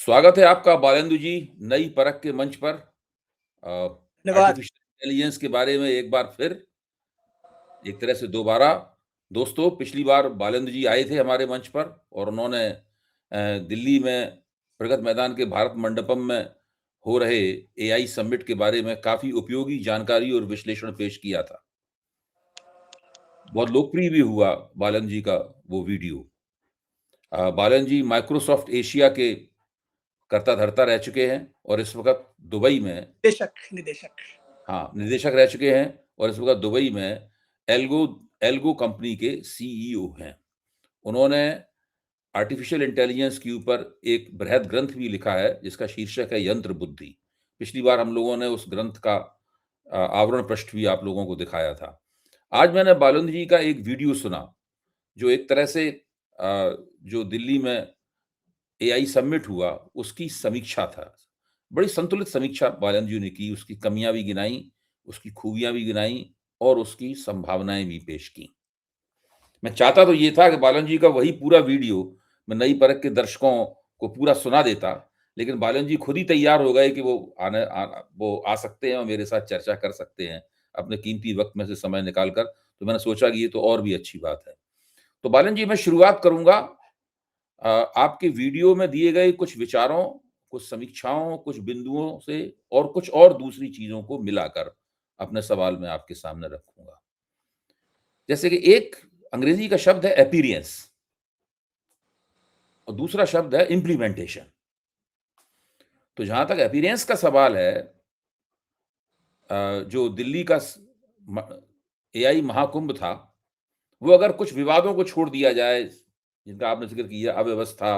स्वागत है आपका बालेंदु जी नई परख के मंच पर। धन्यवाद। आर्टिफिशियल इंटेलिजेंस के बारे में एक बार फिर एक तरह से दोबारा। दोस्तों, पिछली बार बालेंदु जी आए थे हमारे मंच पर और उन्होंने दिल्ली में प्रगति मैदान के भारत मंडपम में हो रहे एआई समिट के बारे में काफ़ी उपयोगी जानकारी और विश्लेषण पेश किया था। बहुत लोकप्रिय भी हुआ बालन जी का वो वीडियो। बालन जी माइक्रोसॉफ्ट एशिया के कर्ता-धर्ता रह चुके हैं और इस वक़्त दुबई में निदेशक। हाँ, निदेशक रह चुके हैं और इस वक़्त दुबई में एल्गो एल्गो कंपनी के सीईओ हैं। उन्होंने आर्टिफ़िशियल इंटेलिजेंस के ऊपर एक बृहद ग्रंथ भी लिखा है, जिसका शीर्षक है यंत्र बुद्धि। पिछली बार हम लोगों ने उस ग्रंथ का आवरण पृष्ठ भी आप लोगों को दिखाया था। आज मैंने बालुंद जी का एक वीडियो सुना, जो एक तरह से जो दिल्ली में एआई समिट हुआ, उसकी समीक्षा था। बड़ी संतुलित समीक्षा बालन जी ने की, उसकी कमियाँ भी गिनाई, उसकी खूबियाँ भी गिनाई और उसकी संभावनाएँ भी पेश की। मैं चाहता तो ये था कि बालन जी का वही पूरा वीडियो मैं नई परख के दर्शकों को पूरा सुना देता, लेकिन बालन जी खुद ही तैयार हो गए कि वो आ सकते हैं और मेरे साथ चर्चा कर सकते हैं, अपने कीमती वक़्त में से समय निकाल कर। तो मैंने सोचा कि ये तो और भी अच्छी बात है। तो बालन जी, मैं शुरुआत करूँगा आपके वीडियो में दिए गए कुछ विचारों, कुछ समीक्षाओं, कुछ बिंदुओं से और कुछ और दूसरी चीज़ों को मिलाकर अपने सवाल मैं आपके सामने रखूँगा। जैसे कि एक अंग्रेज़ी का शब्द है अपीयरेंस और दूसरा शब्द है इम्प्लीमेंटेशन। तो जहाँ तक अपीयरेंस का सवाल है, जो दिल्ली का एआई महाकुंभ था, वो अगर कुछ विवादों को छोड़ दिया जाए, जिनका आपने ज़िक्र किया, अव्यवस्था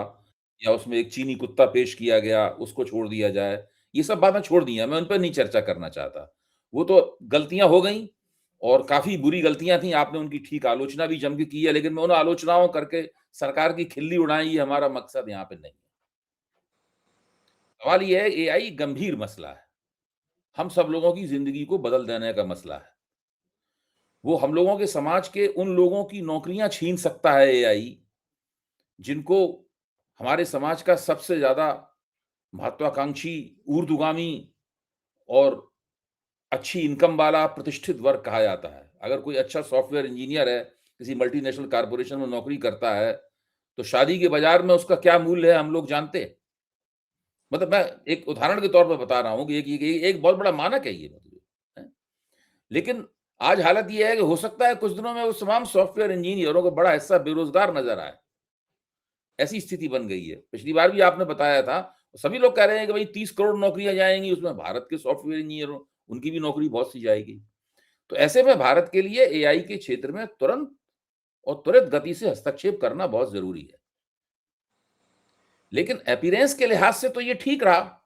या उसमें एक चीनी कुत्ता पेश किया गया, उसको छोड़ दिया जाए, ये सब बातें छोड़ दी हैं, मैं उन पे नहीं चर्चा करना चाहता। वो तो गलतियाँ हो गईं और काफ़ी बुरी गलतियाँ थीं, आपने उनकी ठीक आलोचना भी जम के की है, लेकिन मैं उन आलोचनाओं करके सरकार की खिल्ली उड़ाएँ, ये हमारा मकसद यहाँ पे नहीं है। सवाल ये है, एआई गंभीर मसला है। हम सब लोगों की ज़िंदगी को बदल देने का मसला है। वो हम लोगों के समाज के उन लोगों की नौकरियाँ छीन सकता है एआई, जिनको हमारे समाज का सबसे ज़्यादा महत्वाकांक्षी, ऊर्ध्वगामी और अच्छी इनकम वाला प्रतिष्ठित वर्ग कहा जाता है। अगर कोई अच्छा सॉफ्टवेयर इंजीनियर है, किसी मल्टीनेशनल कॉर्पोरेशन में नौकरी करता है, तो शादी के बाज़ार में उसका क्या मूल्य है हम लोग जानते हैं। मतलब मैं एक उदाहरण के तौर पे बता रहा हूँ कि एक बहुत बड़ा मानक है ये मतलब, हैं। लेकिन आज हालत ये है कि हो सकता है कुछ दिनों में उस तमाम सॉफ्टवेयर इंजीनियरों का बड़ा हिस्सा बेरोज़गार नज़र आए। ऐसी स्थिति बन गई है। पिछली बार भी आपने बताया था, सभी लोग कह रहे हैं कि भई 30 करोड़ नौकरियाँ जाएँगी, उसमें भारत के सॉफ्टवेयर इंजीनियरों, उनकी भी नौकरी बहुत सी जाएगी। तो ऐसे में भारत के लिए एआई के क्षेत्र में तुरंत और त्वरित गति से हस्तक्षेप करना बहुत ज़रूरी है। लेकिन अपीयरेंस के लिहाज से तो ये ठीक रहा,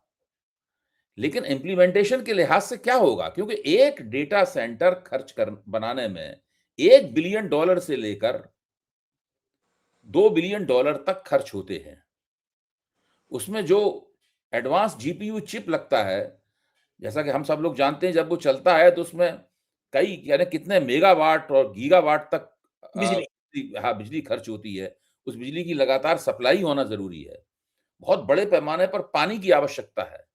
लेकिन इम्प्लीमेंटेशन के लिहाज से क्या होगा? क्योंकि एक डेटा सेंटर खर्च कर बनाने में $1 बिलियन से लेकर $2 बिलियन तक खर्च होते हैं। उसमें जो एडवांस जीपीयू चिप लगता है, जैसा कि हम सब लोग जानते हैं, जब वो चलता है तो उसमें कई यानी कितने मेगावाट और गीगावाट तक बिजली। बिजली खर्च होती है। उस बिजली की लगातार सप्लाई होना ज़रूरी है। बहुत बड़े पैमाने पर पानी की आवश्यकता है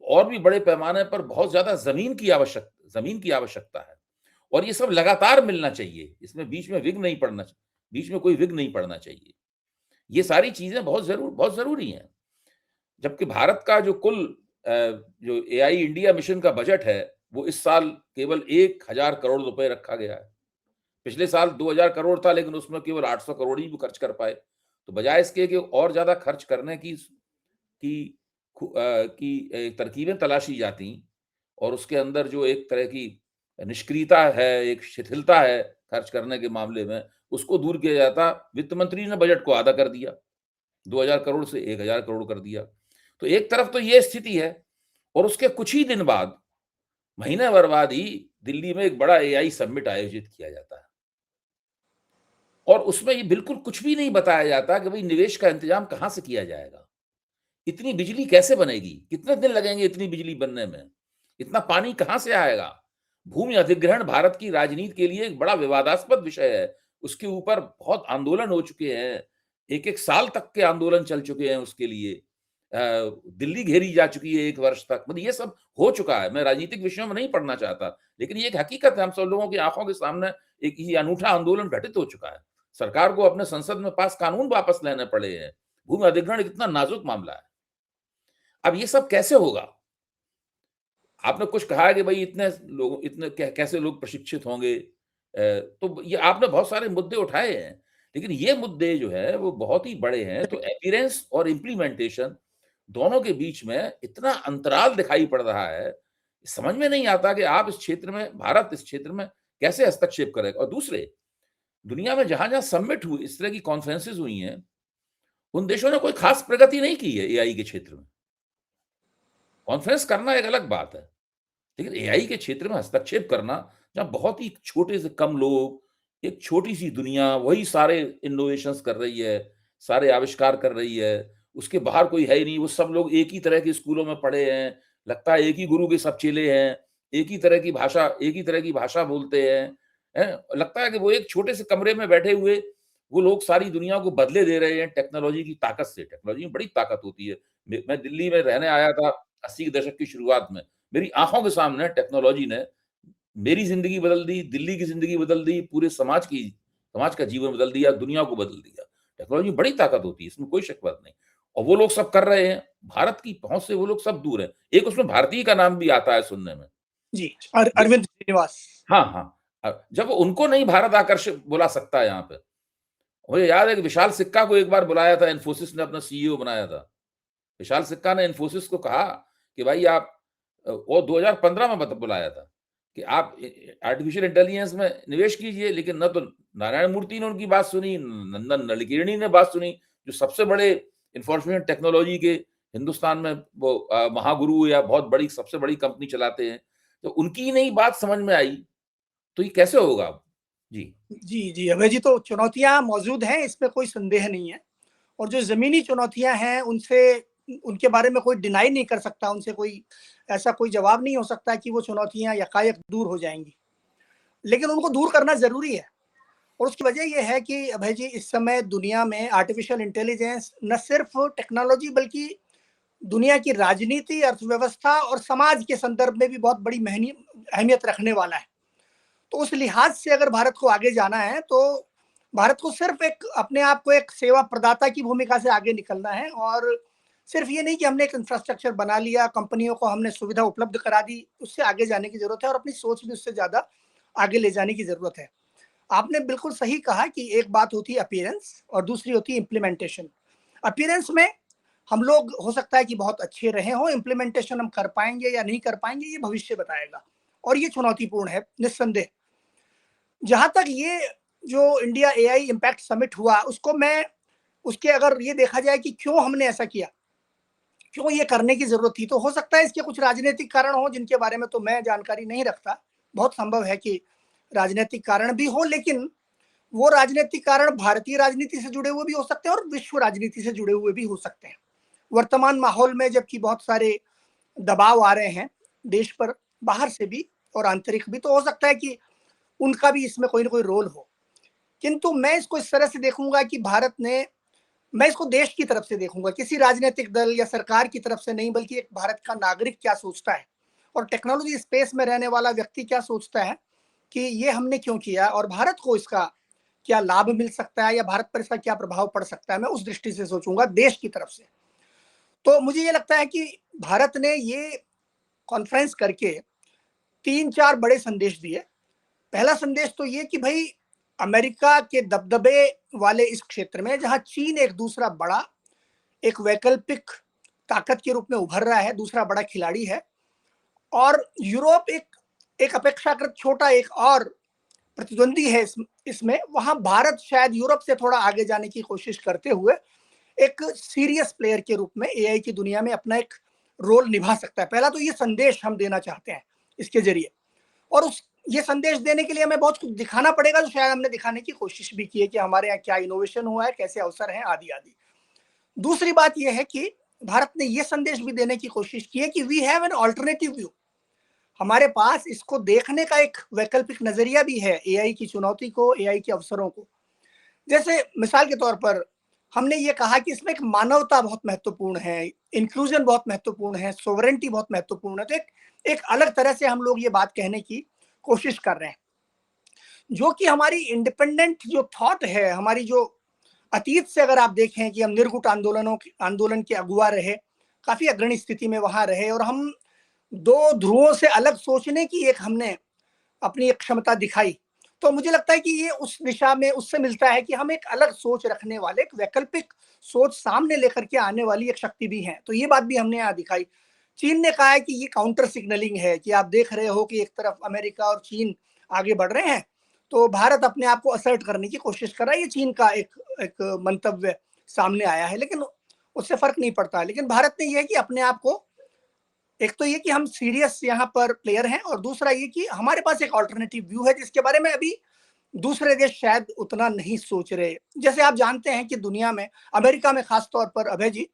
और भी बड़े पैमाने पर बहुत ज़्यादा ज़मीन की आवश्यकता है और ये सब लगातार मिलना चाहिए। इसमें बीच में कोई विघ्न नहीं पड़ना चाहिए। ये सारी चीज़ें बहुत ज़रूरी हैं। जबकि भारत का जो कुल जो एआई इंडिया मिशन का बजट है, वो इस साल केवल 1000 करोड़ रुपए रखा गया है। पिछले साल 2000 करोड़ था, लेकिन उसमें केवल 800 करोड़ ही वो खर्च कर पाए। तो बजाय इसके कि और ज़्यादा खर्च करने की तरकीबें तलाशी जाती और उसके अंदर जो एक तरह की निष्क्रियता है, एक शिथिलता है खर्च करने के मामले में, उसको दूर किया जाता। वित्त मंत्री ने बजट को आधा कर दिया, 2000 करोड़ से 1000 करोड़ कर दिया। तो एक तरफ तो ये स्थिति है और उसके कुछ ही दिन बाद, महीने भर बाद ही दिल्ली में एक बड़ा एआई समिट आयोजित किया जाता है और उसमें ये बिल्कुल कुछ भी नहीं बताया जाता कि भई निवेश का इंतज़ाम कहाँ से किया जाएगा? इतनी बिजली कैसे बनेगी? कितने दिन लगेंगे इतनी बिजली बनने में? इतना पानी कहाँ से आएगा? भूमि अधिग्रहण भारत की राजनीति के लिए एक बड़ा विवादास्पद विषय है। उसके ऊपर बहुत आंदोलन हो चुके हैं। 1-1 साल तक के आंदोलन चल चुके हैं उसके लिए। दिल्ली घेरी जा चुकी है 1 वर्ष तक। मतलब ये सब हो चुका है। मैं राजनीतिक विषयों में नहीं पढ़ना चाहता, लेकिन ये एक हकीकत है, हम सब लोगों की आँखों के सामने एक ये अनूठा आंदोलन घटित हो चुका है। सरकार को अपने संसद में पास कानून वापस लेने पड़े हैं। भूमि अधिग्रहण कितना नाजुक मामला है। अब ये सब कैसे होगा? आपने कुछ कहा है कि भई इतने कैसे लोग प्रशिक्षित होंगे? तो ये आपने बहुत सारे मुद्दे उठाए हैं, लेकिन ये मुद्दे जो है वो बहुत ही बड़े हैं, तो एपियरेंस और इम्प्लीमेंटेशन दोनों के बीच में इतना अंतराल दिखाई पड़ रहा है, समझ में नहीं आता कि आप इस क्षेत्र में भारत इस क्षेत्र में कैसे हस्तक्षेप करेगा? और दूसरे, दुनिया में जहाँ-जहाँ समिट हुई, इस तरह की कॉन्फ्रेंसेस हुई हैं, उन देशों ने कोई खास प्रगति नहीं की है एआई के क्षेत्र में। कॉन्फ्रेंस करना एक अलग बात है। लेकिन एआई के क्षेत्र में हस्तक्षेप करना, जहाँ बहुत ही छोटे से कम लोग, एक छोटी-सी दुनिया वही सारे इनोवेशंस कर रही है, सारे आविष्कार कर रही है, उसके बाहर कोई है ही नहीं, वो सब लोग एक ही तरह के स्कूलों में पढ़े हैं, लगता है एक ही गुरु के सब चेले हैं, एक ही तरह की भाषा बोलते हैं? लगता है कि वो एक छोटे से कमरे में बैठे हुए, वो लोग सारी दुनिया को बदले दे रहे हैं टेक्नोलॉजी की ताकत से। टेक्नोलॉजी में बड़ी ताकत होती है। मैं दिल्ली में रहने आया था 80 के दशक की शुरुआत में। मेरी आँखों के सामने टेक्नोलॉजी ने मेरी ज़िंदगी बदल दी, दिल्ली की ज़िंदगी बदल दी, पूरे समाज का जीवन बदल दिया, दुनिया को बदल दिया। टेक्नोलॉजी में बड़ी ताकत होती है, इसमें कोई शक बात नहीं। और वो लोग सब कर रहे हैं, भारत की पहुँच से वो लोग सब दूर हैं। एक उसमें भारतीय का नाम भी आता है सुनने में। जी, अरविंद श्रीनिवास। हाँ, हाँ। जब उनको नहीं भारत आकर्षित बुला सकता है यहाँ पे। मुझे याद है कि विशाल सिक्का को एक बार बुलाया था, इन्फोसिस ने अपना सीईओ बनाया था। विशाल सिक्का ने इन्फोसिस को कहा कि भाई आप वो 2015 में बुलाया था कि आप आर्टिफिशियल इंटेलिजेंस में निवेश कीजिए, लेकिन न तो नारायण मूर्ति ने उनकी बात सुनी, नंदन नलिकेणी ने बात सुनी, जो सबसे बड़े इंफॉर्मेशन टेक्नोलॉजी के हिंदुस्तान में वो महागुरु या बहुत बड़ी सबसे बड़ी कंपनी चलाते हैं, तो उनकी नहीं बात समझ में आई, तो ये कैसे होगा? जी। जी, अभय जी, तो चुनौतियाँ मौजूद हैं, इसमें कोई संदेह नहीं है। और जो ज़मीनी चुनौतियाँ हैं, उनके बारे में कोई डिनाई नहीं कर सकता, उनसे कोई ऐसा कोई जवाब नहीं हो सकता कि वो चुनौतियाँ यकायक दूर हो जाएँगी। लेकिन उनको दूर करना ज़रूरी है, और उसकी वजह ये है कि अभय जी, इस समय दुनिया में आर्टिफिशियल इंटेलिजेंस न सिर्फ टेक्नोलॉजी बल्कि दुनिया की राजनीति, अर्थव्यवस्था और समाज के संदर्भ में भी बहुत बड़ी अहमियत रखने वाला है। तो उस लिहाज से अगर भारत को आगे जाना है, तो भारत को सिर्फ एक अपने आप को एक सेवा प्रदाता की भूमिका से आगे निकलना है, और सिर्फ ये नहीं कि हमने एक इंफ्रास्ट्रक्चर बना लिया, कंपनियों को हमने सुविधा उपलब्ध करा दी, उससे आगे जाने की जरूरत है, और अपनी सोच भी उससे ज्यादा आगे ले जाने की जरूरत है। आपने बिल्कुल सही कहा कि एक बात होती है अपीयरेंस और दूसरी होती है इम्प्लीमेंटेशन। अपीयरेंस में हम लोग हो सकता है कि बहुत अच्छे रहे हों, इम्प्लीमेंटेशन हम कर पाएंगे या नहीं कर पाएंगे ये भविष्य बताएगा, और ये चुनौतीपूर्ण है निस्संदेह। जहां तक ये जो इंडिया एआई इम्पैक्ट समिट हुआ, उसके अगर ये देखा जाए कि क्यों हमने ऐसा किया, क्यों ये करने की जरूरत थी, तो हो सकता है इसके कुछ राजनीतिक कारण हो जिनके बारे में तो मैं जानकारी नहीं रखता। बहुत संभव है कि राजनीतिक कारण भी हो, लेकिन वो राजनीतिक कारण भारतीय राजनीति से जुड़े हुए भी हो सकते हैं और विश्व राजनीति से जुड़े हुए भी हो सकते हैं। वर्तमान माहौल में जबकि बहुत सारे दबाव आ रहे हैं देश पर, बाहर से भी और आंतरिक भी, तो हो सकता है कि उनका भी इसमें कोई ना कोई रोल हो। किंतु मैं इसको इस तरह से देखूंगा कि मैं इसको देश की तरफ से देखूंगा, किसी राजनीतिक दल या सरकार की तरफ से नहीं, बल्कि एक भारत का नागरिक क्या सोचता है और टेक्नोलॉजी स्पेस में रहने वाला व्यक्ति क्या सोचता है कि ये हमने क्यों किया और भारत को इसका क्या लाभ मिल सकता है या भारत पर इसका क्या प्रभाव पड़ सकता है। मैं उस दृष्टि से सोचूंगा देश की तरफ से। तो मुझे ये लगता है कि भारत ने ये कॉन्फ्रेंस करके 3-4 बड़े संदेश दिए। पहला संदेश तो ये कि भाई, अमेरिका के दबदबे वाले इस क्षेत्र में जहां चीन एक दूसरा बड़ा एक वैकल्पिक ताकत के रूप में उभर रहा है, दूसरा बड़ा खिलाड़ी है, और यूरोप एक अपेक्षाकृत छोटा एक और प्रतिद्वंदी है इसमें, वहां भारत शायद यूरोप से थोड़ा आगे जाने की कोशिश करते हुए एक सीरियस प्लेयर के रूप में एआई की दुनिया में अपना एक रोल निभा सकता है। पहला तो ये संदेश हम देना चाहते हैं इसके जरिए, और ये संदेश देने के लिए हमें बहुत कुछ दिखाना पड़ेगा, जो शायद हमने दिखाने की कोशिश भी की है कि हमारे यहाँ क्या इनोवेशन हुआ है, कैसे अवसर हैं, आदि आदि। दूसरी बात यह है कि भारत ने यह संदेश भी देने की कोशिश की है कि we have an alternative view. हमारे पास इसको देखने का एक वैकल्पिक नजरिया भी है, एआई की चुनौती को, एआई के अवसरों को। जैसे मिसाल के तौर पर हमने ये कहा कि इसमें एक मानवता बहुत महत्वपूर्ण है, इंक्लूजन बहुत महत्वपूर्ण है, सोवरेंटी बहुत महत्वपूर्ण है। तो एक अलग तरह से हम लोग ये बात कहने की कोशिश कर रहे हैं, जो कि हमारी इंडिपेंडेंट जो थॉट है, हमारी जो अतीत से अगर आप देखें कि हम निर्गुट आंदोलन के अगुवा रहे, काफी अग्रणी स्थिति में वहां रहे, और हम दो ध्रुवों से अलग सोचने की एक हमने अपनी एक क्षमता दिखाई। तो मुझे लगता है कि ये उस दिशा में उससे मिलता है कि हम एक अलग सोच रखने वाले, एक वैकल्पिक सोच सामने लेकर के आने वाली एक शक्ति भी है। तो ये बात भी हमने यहाँ दिखाई। चीन ने कहा है कि ये काउंटर सिग्नलिंग है, कि आप देख रहे हो कि एक तरफ अमेरिका और चीन आगे बढ़ रहे हैं, तो भारत अपने आप को असर्ट करने की कोशिश कर रहा है। ये चीन का एक मंतव्य सामने आया है, लेकिन उससे फर्क नहीं पड़ता। लेकिन भारत ने यह है कि अपने आप को, एक तो ये कि हम सीरियस यहाँ पर प्लेयर हैं, और दूसरा ये कि हमारे पास एक ऑल्टरनेटिव व्यू है जिसके बारे में अभी दूसरे देश शायद उतना नहीं सोच रहे। जैसे आप जानते हैं कि दुनिया में, अमेरिका में खास तौर पर अभय जी,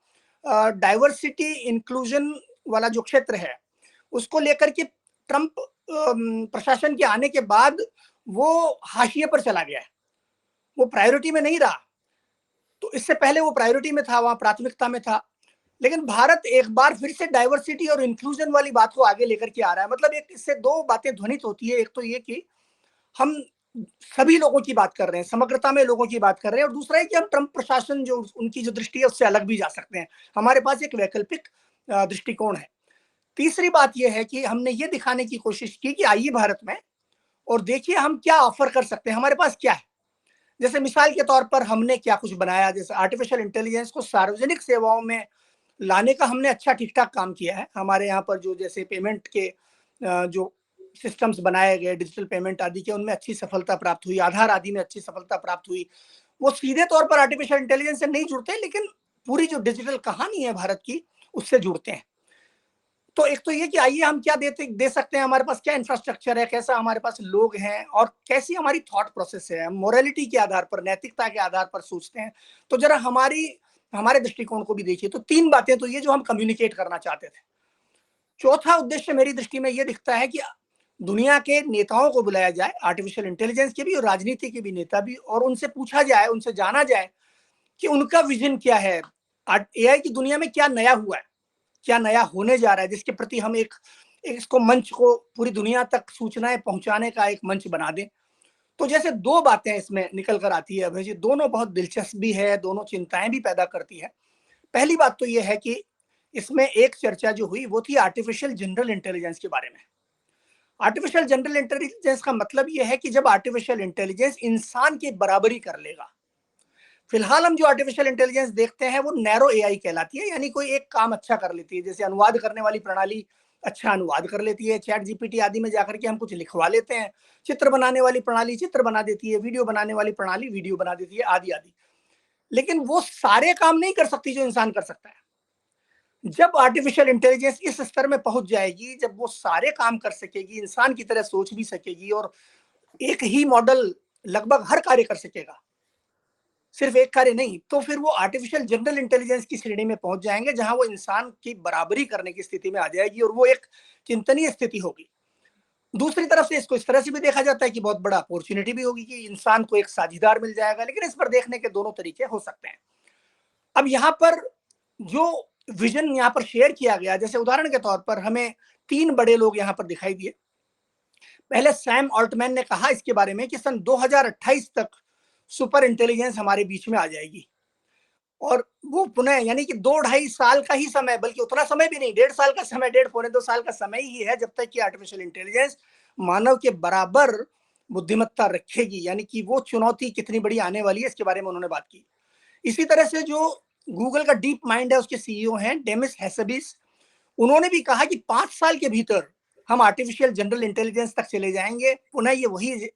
डाइवर्सिटी इंक्लूजन वाला जो क्षेत्र है, उसको लेकर के ट्रंप प्रशासन के आने के बाद वो हाशिए पर चला गया है, वो प्रायोरिटी में नहीं रहा। तो इससे पहले वो प्रायोरिटी में था, वहां प्राथमिकता में था। लेकिन भारत एक बार फिर से डाइवर्सिटी और इंक्लूजन वाली बात को आगे लेकर के आ रहा है। मतलब एक इससे दो बातें ध्वनित होती है। एक तो ये कि हम सभी लोगों की बात कर रहे हैं, समग्रता में लोगों की बात कर रहे हैं, और दूसरा है कि हम ट्रंप प्रशासन जो उनकी जो दृष्टि है उससे अलग भी जा सकते हैं। हमारे पास एक वैकल्पिक दृष्टिकोण है। तीसरी बात यह है कि हमने ये दिखाने की कोशिश की कि आइए भारत में और देखिए हम क्या ऑफर कर सकते हैं, हमारे पास क्या है। जैसे मिसाल के तौर पर हमने क्या कुछ बनाया, जैसे आर्टिफिशियल इंटेलिजेंस को सार्वजनिक सेवाओं में लाने का हमने अच्छा ठीक ठाक काम किया है। हमारे यहाँ पर जो जैसे पेमेंट के जो सिस्टम्स बनाए गए, डिजिटल पेमेंट आदि के, उनमें अच्छी सफलता प्राप्त हुई, आधार आदि में अच्छी सफलता प्राप्त हुई। वो सीधे तौर पर आर्टिफिशियल इंटेलिजेंस से नहीं जुड़ते, लेकिन पूरी जो डिजिटल कहानी है भारत की, उससे जुड़ते हैं। तो एक तो ये कि आइए हम क्या दे सकते हैं, हमारे पास क्या इंफ्रास्ट्रक्चर है, कैसा हमारे पास लोग हैं, और कैसी हमारी थॉट प्रोसेस है, हम मोरालिटी के आधार पर, नैतिकता के आधार पर सोचते हैं। तो जरा हमारे दृष्टिकोण को भी देखिए। तो तीन बातें तो ये जो हम कम्युनिकेट करना चाहते थे। चौथा उद्देश्य मेरी दृष्टि में ये दिखता है कि दुनिया के नेताओं को बुलाया जाए, आर्टिफिशियल इंटेलिजेंस के भी और राजनीति के भी नेता भी, और उनसे पूछा जाए, उनसे जाना जाए कि उनका विजन क्या है, एआई की दुनिया में क्या नया हुआ है, क्या नया होने जा रहा है, जिसके प्रति हम एक इसको मंच को पूरी दुनिया तक सूचनाएं पहुंचाने का एक मंच बना दें। तो जैसे दो बातें इसमें निकल कर आती है अभय जी, दोनों बहुत दिलचस्प भी है, दोनों चिंताएं भी पैदा करती है। पहली बात तो यह है कि इसमें एक चर्चा जो हुई वो थी आर्टिफिशियल जनरल इंटेलिजेंस के बारे में। आर्टिफिशियल जनरल इंटेलिजेंस का मतलब यह है कि जब आर्टिफिशियल इंटेलिजेंस इंसान की बराबरी कर लेगा। फिलहाल हम जो आर्टिफिशियल इंटेलिजेंस देखते हैं वो नैरो एआई कहलाती है, यानी कोई एक काम अच्छा कर लेती है। जैसे अनुवाद करने वाली प्रणाली अच्छा अनुवाद कर लेती है, चैट जीपीटी आदि में जाकर के हम कुछ लिखवा लेते हैं। चित्र बनाने वाली प्रणाली चित्र बना देती है, वीडियो बनाने वाली प्रणाली वीडियो बना देती है, आदि आदि। लेकिन वो सारे काम नहीं कर सकती जो इंसान कर सकता है। जब आर्टिफिशियल इंटेलिजेंस इस स्तर में पहुंच जाएगी, जब वो सारे काम कर सकेगी, इंसान की तरह सोच भी सकेगी, और एक ही मॉडल लगभग हर कार्य कर सकेगा, सिर्फ एक कार्य नहीं, तो फिर वो आर्टिफिशियल जनरल इंटेलिजेंस की श्रेणी में पहुंच जाएंगे, जहां वो इंसान की बराबरी करने की स्थिति में आ जाएगी, और वो एक चिंतनीय स्थिति होगी। दूसरी तरफ से इसको इस तरह से भी देखा जाता है कि बहुत बड़ा अपॉर्चुनिटी भी होगी, कि इंसान को एक साझीदार मिल जाएगा। लेकिन इस पर देखने के दोनों तरीके हो सकते हैं। अब यहाँ पर जो विजन यहाँ पर शेयर किया गया, जैसे उदाहरण के तौर पर हमें तीन बड़े लोग यहाँ पर दिखाई दिए। पहले सैम ऑल्टमैन ने कहा इसके बारे में कि सन 2028 तक सुपर इंटेलिजेंस हमारे बीच में आ जाएगी, और वो पुनः यानी कि 2-2.5 साल का ही समय, बल्कि उतना समय भी नहीं, 1.5 साल का समय, 1.5-2 साल का समय ही है, जब तक कि आर्टिफिशियल इंटेलिजेंस मानव के बराबर बुद्धिमत्ता रखेगी। यानी कि वो चुनौती कितनी बड़ी आने वाली है, इसके बारे में उन्होंने बात की। इसी तरह से जो गूगल का डीप माइंड है, उसके सीईओ हैं डेमिस हैसेबिस, उन्होंने भी कहा कि 5 साल के भीतर हम आर्टिफिशियल जनरल इंटेलिजेंस तक चले जाएंगे। पुनः ये वही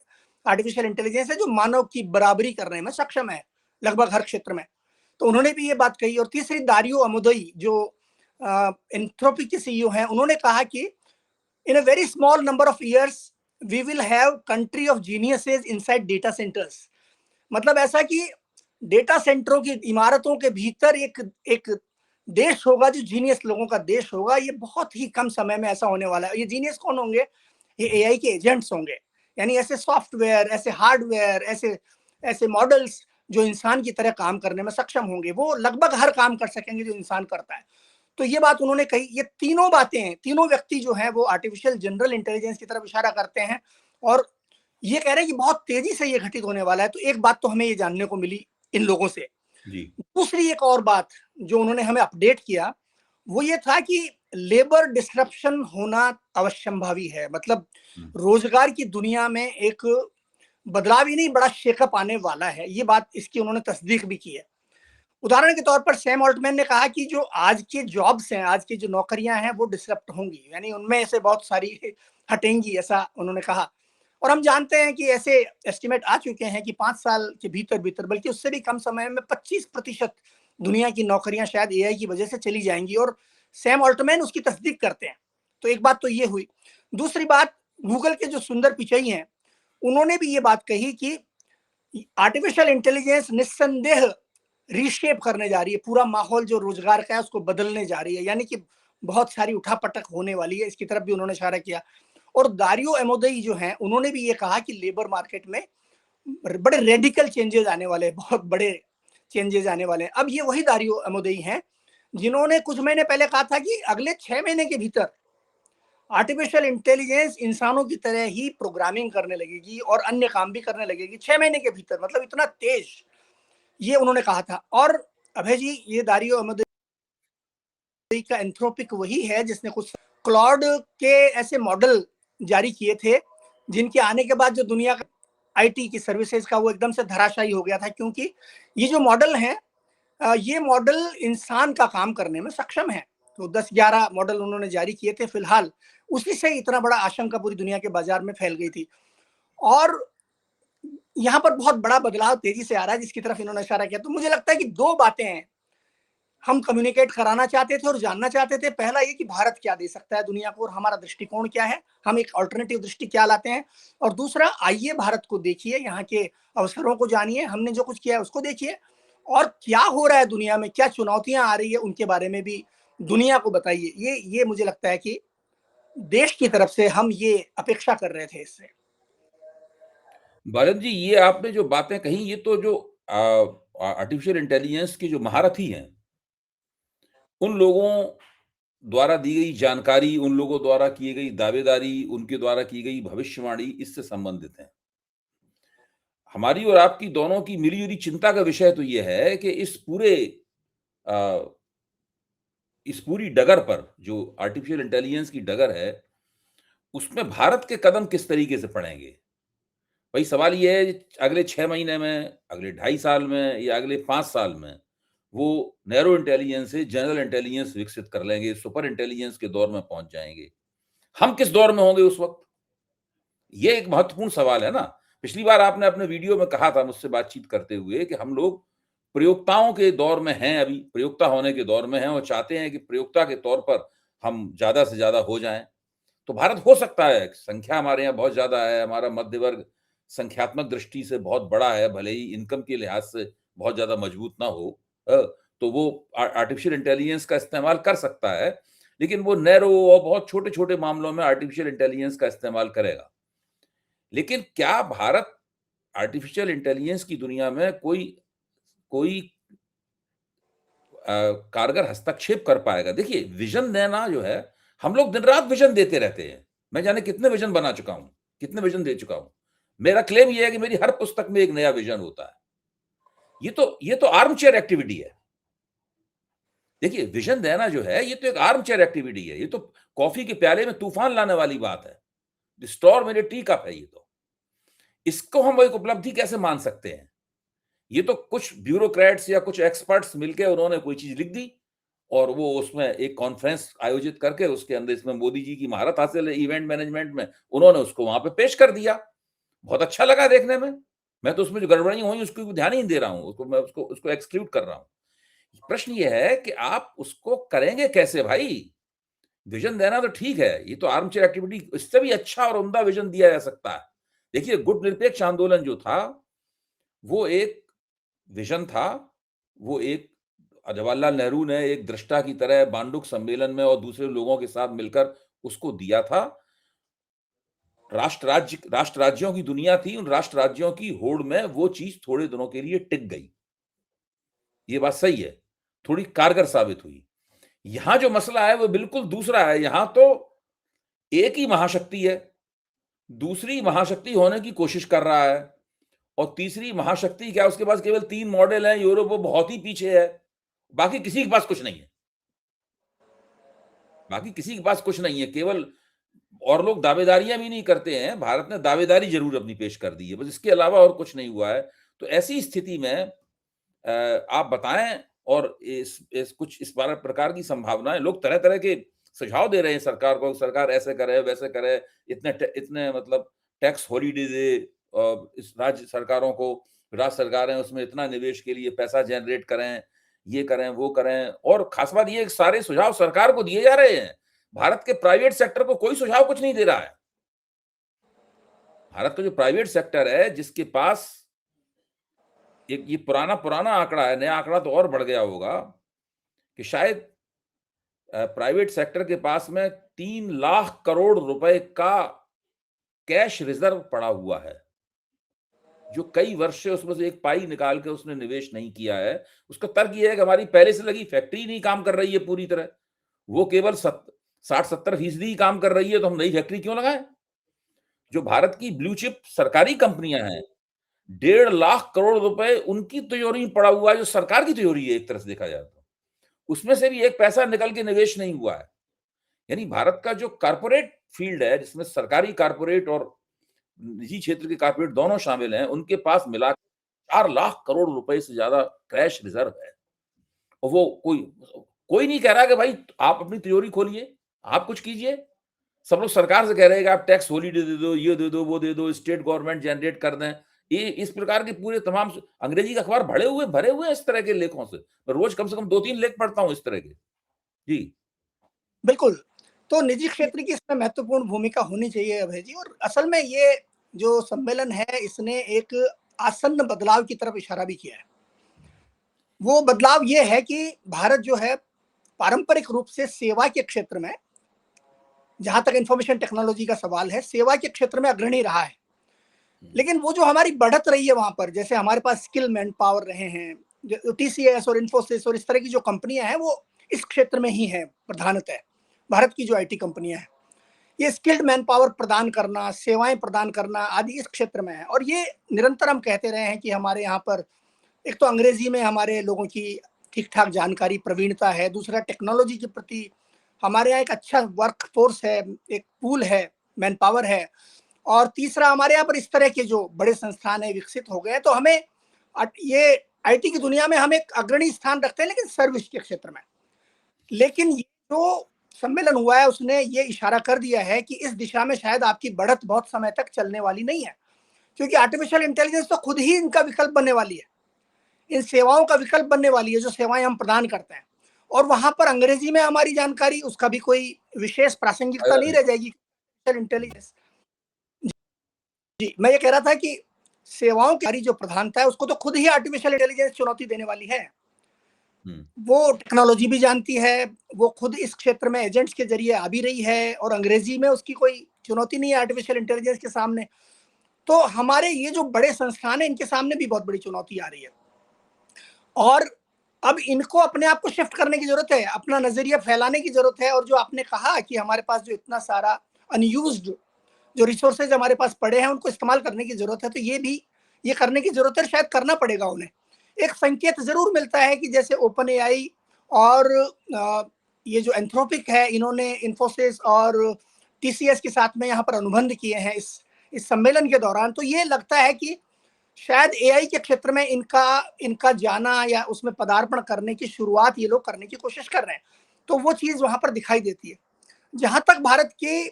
आर्टिफिशियल इंटेलिजेंस है जो मानव की बराबरी करने में सक्षम है लगभग हर क्षेत्र में। तो उन्होंने भी ये बात कही। और तीसरी दारियो अमुदई जो एंथ्रोपी के सीईओ हैं, उन्होंने कहा कि in a very small number of years we will have country of geniuses inside data centers. मतलब ऐसा कि डेटा सेंटरों की इमारतों के भीतर एक एक देश होगा जो जीनियस लोगों का देश होगा। ये बहुत ही कम समय में ऐसा होने वाला है। ये जीनियस कौन होंगे? ये एआई के एजेंट्स होंगे, यानी ऐसे सॉफ्टवेयर, ऐसे हार्डवेयर, ऐसे ऐसे मॉडल्स जो इंसान की तरह काम करने में सक्षम होंगे, वो लगभग हर काम कर सकेंगे जो इंसान करता है। तो ये बात उन्होंने कही। ये तीनों बातें हैं, तीनों व्यक्ति जो हैं वो आर्टिफिशियल जनरल इंटेलिजेंस की तरफ इशारा करते हैं और ये कह रहे हैं कि बहुत तेजी से ये घटित होने वाला है। तो एक बात तो हमें ये जानने को मिली इन लोगों से। जी। दूसरी एक और बात जो उन्होंने हमें अपडेट किया, वो ये था कि लेबर डिस्रप्शन होना अवश्यंभावी है। मतलब हुँ। रोजगार की दुनिया में एक बदलाव ही नहीं, बड़ा शेकअप आने वाला है। ये बात इसकी उन्होंने तस्दीक भी की है। उदाहरण के तौर पर सैम ऑल्टमैन ने कहा कि जो आज के जॉब्स हैं, आज की जो नौकरियां हैं, वो डिसरप्ट होंगी, यानी उनमें से बहुत सारी हटेंगी, ऐसा उन्होंने कहा। और हम जानते हैं कि ऐसे एस्टिमेट आ चुके हैं कि 5 साल के भीतर भीतर, बल्कि उससे भी कम समय में 25% दुनिया की नौकरियां शायद एआई की वजह से चली जाएंगी और सैम ऑल्टमैन उसकी तस्दीक करते हैं। तो एक बात तो ये हुई। दूसरी बात, गूगल के जो सुंदर पिचई हैं, उन्होंने भी ये बात कही कि आर्टिफिशियल इंटेलिजेंस निस्संदेह रीशेप करने जा रही है, पूरा माहौल जो रोजगार का है उसको बदलने जा रही है, यानी कि बहुत सारी उठापटक होने वाली है। इसकी तरफ भी उन्होंने इशारा किया। और दारियो एमोदई जो हैं, उन्होंने भी ये कहा कि लेबर मार्केट में बड़े रेडिकल चेंजेस आने वाले हैं, बहुत बड़े चेंजेस आने वाले हैं। अब ये वही दारियो एमोदई हैं जिन्होंने कुछ महीने पहले कहा था कि अगले 6 महीने के भीतर आर्टिफिशियल इंटेलिजेंस इंसानों की तरह ही प्रोग्रामिंग करने लगेगी और अन्य काम भी करने लगेगी 6 महीने के भीतर। मतलब इतना तेज, ये उन्होंने कहा था। और अभय जी, ये दारियो अहमद का एंथ्रोपिक वही है जिसने कुछ क्लाउड के ऐसे मॉडल जारी किए थे जिनके आने के बाद जो दुनिया का आईटी की सर्विसेज का वो एकदम से धराशायी हो गया था, क्योंकि ये जो मॉडल हैं, ये मॉडल इंसान का काम करने में सक्षम है। तो 10-11 मॉडल उन्होंने जारी किए थे फिलहाल, उसी से इतना बड़ा आशंका पूरी दुनिया के बाजार में फैल गई थी। और यहाँ पर बहुत बड़ा बदलाव तेजी से आ रहा है जिसकी तरफ इन्होंने इशारा किया। तो मुझे लगता है कि दो बातें हैं हम कम्युनिकेट कराना चाहते थे और जानना चाहते थे। पहला ये कि भारत क्या दे सकता है दुनिया को और हमारा दृष्टिकोण क्या है, हम एक अल्टरनेटिव दृष्टि क्या लाते हैं। और दूसरा, आइए भारत को देखिए, यहाँ के अवसरों को जानिए, हमने जो कुछ किया है उसको देखिए, और क्या हो रहा है दुनिया में, क्या चुनौतियां आ रही है, उनके बारे में भी दुनिया को बताइए। ये मुझे लगता है कि देश की तरफ से हम ये अपेक्षा कर रहे थे इससे। भारत जी, ये आपने जो बातें कही, ये तो जो आर्टिफिशियल इंटेलिजेंस की जो महारथी हैं, उन लोगों द्वारा दी गई जानकारी, उन लोगों द्वारा की गई दावेदारी, उनके द्वारा की गई भविष्यवाणी इससे संबंधित है। हमारी और आपकी दोनों की मिली-जुली चिंता का विषय तो ये है कि अ, इस पूरी डगर पर जो आर्टिफिशियल इंटेलिजेंस की डगर है, उसमें भारत के कदम किस तरीके से पड़ेंगे? वही सवाल ये है, अगले 6 महीने में, अगले 2.5 साल में या अगले 5 साल में, वो नैरो इंटेलिजेंस से जनरल इंटेलिजेंस विकसित कर लेंगे, सुपर इंटेलिजेंस के दौर में पहुँच जाएँगे। हम किस दौर में होंगे उस वक़्त? ये एक महत्वपूर्ण सवाल है ना। पिछली बार आपने अपने वीडियो में कहा था मुझसे बातचीत करते हुए कि हम लोग प्रयोक्ताओं के दौर में हैं अभी, प्रयोक्ता होने के दौर में हैं और चाहते हैं कि प्रयोक्ता के तौर पर हम ज़्यादा से ज़्यादा हो जाएँ। तो भारत हो सकता है, संख्या हमारे यहाँ बहुत ज़्यादा है, हमारा मध्य वर्ग संख्यात्मक दृष्टि से बहुत बड़ा है, भले ही इनकम के लिहाज से बहुत ज़्यादा मजबूत ना हो। अ, तो वो आर्टिफिशियल इंटेलिजेंस का इस्तेमाल कर सकता है, लेकिन वो नैरो और बहुत छोटे-छोटे मामलों में आर्टिफिशियल इंटेलिजेंस का इस्तेमाल करेगा। लेकिन क्या भारत आर्टिफिशियल इंटेलिजेंस की दुनिया में कोई कोई कारगर हस्तक्षेप कर पाएगा? देखिए, विज़न देना जो है, हम लोग दिन-रात विज़न देते रहते हैं। मैं जाने कितने विज़न बना चुका हूँ, कितने विज़न दे चुका हूँ। मेरा क्लेम ये है कि मेरी हर पुस्तक में एक नया विज़न होता है। ये तो आर्म चेयर एक्टिविटी है। देखिए, विज़न देना जो है, ये तो एक आर्म चेयर एक्टिविटी है। ये तो कॉफ़ी के प्याले में तूफ़ान लाने वाली बात है। The storm in a tea cup है ये तो। इसको हम एक उपलब्धि कैसे मान सकते हैं? ये तो कुछ ब्यूरोक्रेट्स या कुछ एक्सपर्ट्स मिलके उन्होंने कोई चीज़ लिख दी और वो उसमें एक कॉन्फ्रेंस आयोजित करके उसके अंदर इसमें मोदी जी की महारत हासिल है इवेंट मैनेजमेंट में, उन्होंने उसको वहाँ पे पेश कर दिया। बहुत अच्छा लगा देखने में। मैं तो उसमें जो गड़बड़ियाँ हुई उसको ध्यान ही नहीं दे रहा हूँ। उसको मैं उसको उसको एक्सक्लूड कर रहा हूँ। प्रश्न ये है कि आप उसको करेंगे कैसे भाई? विज़न देना तो ठीक है, ये तो आर्म चेयर एक्टिविटी इससे भी अच्छा और उम्दा विज़न दिया जा सकता है। देखिए गुट निरपेक्ष आंदोलन जो था, वो एक विज़न था, वो एक जवाहरलाल नेहरू ने एक दृष्टा की तरह बांडुक सम्मेलन में और दूसरे लोगों के साथ मिलकर उसको दिया था। राष्ट्र राज्यों की दुनिया थी, उन राष्ट्र राज्यों की होड़ में वो चीज़ थोड़े दिनों के लिए टिक गई। ये बात सही है, थोड़ी कारगर साबित हुई। यहाँ जो मसला है वो बिल्कुल दूसरा है, यहाँ तो एक ही महाशक्ति है, दूसरी महाशक्ति होने की कोशिश कर रहा है और तीसरी महाशक्ति क्या, उसके पास केवल 3 मॉडल हैं, यूरोप वो बहुत ही पीछे है, बाकी किसी के पास कुछ नहीं है। बाकी किसी के पास कुछ नहीं है, केवल और लोग दावेदारियाँ भी नहीं करते हैं, भारत ने दावेदारी ज़रूर अपनी पेश कर दी है, बस इसके अलावा और कुछ नहीं हुआ है। तो ऐसी स्थिति में आप बताएँ और इस कुछ इस प्रकार की संभावनाएँ, लोग तरह-तरह के सुझाव दे रहे हैं सरकार को, सरकार ऐसे करे, वैसे करे, इतने मतलब टैक्स हॉलिडे दे इस राज्य सरकारों को, राज्य सरकारें उसमें इतना निवेश के लिए पैसा जनरेट करें, ये करें, वो करें और खास बात ये है कि सारे सुझाव सरकार को दिए जा रहे हैं। भारत के प्राइवेट सेक्टर को कोई सुझाव कुछ नहीं दे रहा है। भारत का जो प्राइवेट सेक्टर है, जिसके पास एक ये पुराना आंकड़ा है, नया आंकड़ा तो और बढ़ गया होगा कि शायद प्राइवेट सेक्टर के पास में 3 लाख करोड़ रुपए का कैश रिजर्व पड़ा हुआ है, जो कई वर्ष से उसमें से एक पाई निकाल के उसने निवेश नहीं किया है। उसका तर्क ये है कि हमारी पहले से लगी फैक्ट्री नहीं काम कर रही है पूरी तरह, वो केवल 60-70% ही काम कर रही है, तो हम नई फैक्ट्री क्यों लगाएं? जो भारत की ब्लू चिप सरकारी कंपनियां हैं, 1.5 लाख करोड़ रुपए उनकी तिजोरी में पड़ा हुआ है, जो सरकार की तिजोरी है एक तरह से देखा जाए तो। उसमें से भी एक पैसा निकल के निवेश नहीं हुआ है। यानी भारत का जो कॉर्पोरेट फील्ड है, जिसमें सरकारी कॉर्पोरेट और निजी क्षेत्र के कॉर्पोरेट दोनों शामिल हैं, उनके पास मिला 4 लाख करोड़ रुपए से ज्यादा कैश रिजर्व है। और वो कोई नहीं कह रहा कि भाई आप अपनी तिजोरी खोलिए, आप कुछ कीजिए। सब लोग सरकार से कह रहे हैं कि आप टैक्स हॉलिडे दे दो, ये दे दो, वो दे दो, स्टेट गवर्नमेंट जनरेट कर दें। ये इस प्रकार के पूरे तमाम अंग्रेजी के अखबार भरे हुए हैं इस तरह के लेखों से। मैं रोज कम से कम 2-3 लेख पढ़ता हूँ इस तरह के। जी। बिल्कुल। तो निजी क्षेत्र की इसमें महत्वपूर्ण भूमिका होनी चाहिए अभय जी, और असल में ये जो सम्मेलन है, इसने एक आसन्न बदलाव की तरफ इशारा भी किया है। वो बदलाव ये है कि भारत जो है पारंपरिक रूप से सेवा के क्षेत्र में, जहां तक इंफॉर्मेशन टेक्नोलॉजी का सवाल है, सेवा के क्षेत्र में अग्रणी रहा है। लेकिन वो जो हमारी बढ़त रही है वहां पर, जैसे हमारे पास स्किल मैन पावर रहे हैं, टीसीएस और इन्फोसिस और इस तरह की जो कंपनियां हैं, वो इस क्षेत्र में ही है प्रधानतः। भारत की जो आईटी कंपनियां हैं, ये स्किल्ड मैन पावर प्रदान करना, सेवाएं प्रदान करना आदि इस क्षेत्र में है। और ये निरंतर हम कहते रहे हैं कि हमारे यहाँ पर एक तो अंग्रेजी में हमारे लोगों की ठीक ठाक जानकारी, प्रवीणता है, दूसरा टेक्नोलॉजी के प्रति हमारे यहाँ एक अच्छा वर्क फोर्स है, एक पूल है, मैन पावर है, और तीसरा हमारे यहाँ पर इस तरह के जो बड़े संस्थान है विकसित हो गए। तो हमें ये आईटी की दुनिया में हम एक अग्रणी स्थान रखते हैं, लेकिन सर्विस के क्षेत्र में। लेकिन ये जो सम्मेलन हुआ है, उसने ये इशारा कर दिया है कि इस दिशा में शायद आपकी बढ़त बहुत समय तक चलने वाली नहीं है, क्योंकि आर्टिफिशियल इंटेलिजेंस तो खुद ही इनका विकल्प बनने वाली है, इन सेवाओं का विकल्प बनने वाली है जो सेवाएं हम प्रदान करते हैं। और वहां पर अंग्रेजी में हमारी जानकारी, उसका भी कोई विशेष प्रासंगिकता नहीं रह जाएगी। इंटेलिजेंस, जी मैं ये कह रहा था कि सेवाओं की जो प्रधानता है, उसको तो खुद ही आर्टिफिशियल इंटेलिजेंस चुनौती देने वाली है। वो टेक्नोलॉजी भी जानती है, वो खुद इस क्षेत्र में एजेंट्स के जरिए आ भी रही है, और अंग्रेजी में उसकी कोई चुनौती नहीं है आर्टिफिशियल इंटेलिजेंस के सामने। तो हमारे ये जो बड़े संस्थान है, इनके सामने भी बहुत बड़ी चुनौती आ रही है, और अब इनको अपने आप को शिफ्ट करने की जरूरत है, अपना नजरिया फैलाने की जरूरत है। और जो आपने कहा कि हमारे पास जो इतना सारा अनयूज्ड जो रिसोर्सेज हमारे पास पड़े हैं, उनको इस्तेमाल करने की जरूरत है। तो ये करने की जरूरत है, शायद करना पड़ेगा उन्हें। एक संकेत जरूर मिलता है कि जैसे ओपन एआई और ये जो एंथ्रोपिक है, इन्होंने इन्फोसिस और टीसीएस के साथ में यहाँ पर अनुबंध किए हैं इस सम्मेलन के दौरान। तो ये लगता है कि शायद एआई के क्षेत्र में इनका जाना या उसमें पदार्पण करने की शुरुआत ये लोग करने की कोशिश कर रहे हैं। तो वो चीज वहां पर दिखाई देती है। जहां तक भारत की,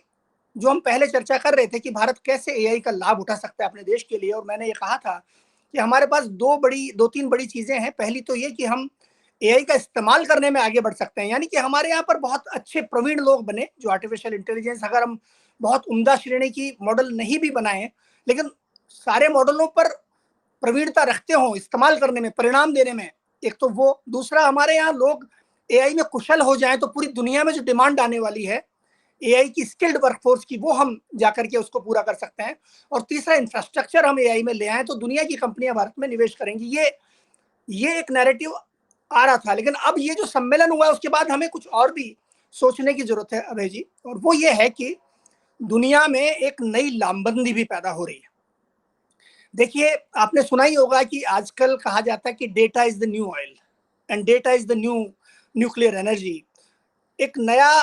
जो हम पहले चर्चा कर रहे थे कि भारत कैसे एआई का लाभ उठा सकता है अपने देश के लिए, और मैंने ये कहा था कि हमारे पास दो तीन बड़ी चीजें हैं। पहली तो ये कि हम एआई का इस्तेमाल करने में आगे बढ़ सकते हैं, यानी कि हमारे यहाँ पर बहुत अच्छे प्रवीण लोग बने जो आर्टिफिशियल इंटेलिजेंस, अगर हम बहुत उम्दा श्रेणी की मॉडल नहीं भी बनाए, लेकिन सारे मॉडलों पर प्रवीणता रखते हो इस्तेमाल करने में, परिणाम देने में, एक तो वो। दूसरा, हमारे यहाँ लोग एआई में कुशल हो जाएं तो पूरी दुनिया में जो डिमांड आने वाली है एआई की स्किल्ड वर्कफोर्स की, वो हम जाकर के उसको पूरा कर सकते हैं। और तीसरा, इंफ्रास्ट्रक्चर हम एआई में ले आए तो दुनिया की कंपनियां भारत में निवेश करेंगी। ये एक नैरेटिव आ रहा था, लेकिन अब ये जो सम्मेलन हुआ उसके बाद हमें कुछ और भी सोचने की जरूरत है अभय जी, और वो ये है कि दुनिया में एक नई लामबंदी भी पैदा हो रही है। देखिए, आपने सुना ही होगा कि आजकल कहा जाता है कि data is the new oil and data is the new nuclear energy. एक नया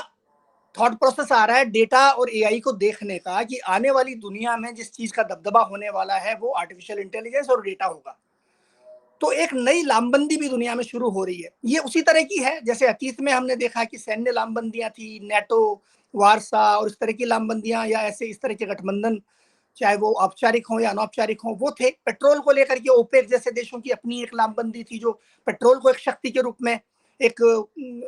थॉट प्रोसेस आ रहा है डेटा और एआई को देखने का, कि आने वाली दुनिया में जिस चीज का दबदबा होने वाला है वो आर्टिफिशियल इंटेलिजेंस और डेटा होगा। तो एक नई लामबंदी भी दुनिया में शुरू हो रही है। ये उसी तरह की है जैसे अतीत में हमने देखा कि सैन्य लामबंदियां थी, नेटो, वारसा और इस तरह की लामबंदियां, या ऐसे इस तरह के गठबंधन, चाहे वो औपचारिक हो या अनौपचारिक हो, वो थे। पेट्रोल को लेकर के ओपेक जैसे देशों की अपनी एक लामबंदी थी, जो पेट्रोल को एक शक्ति के रूप में, एक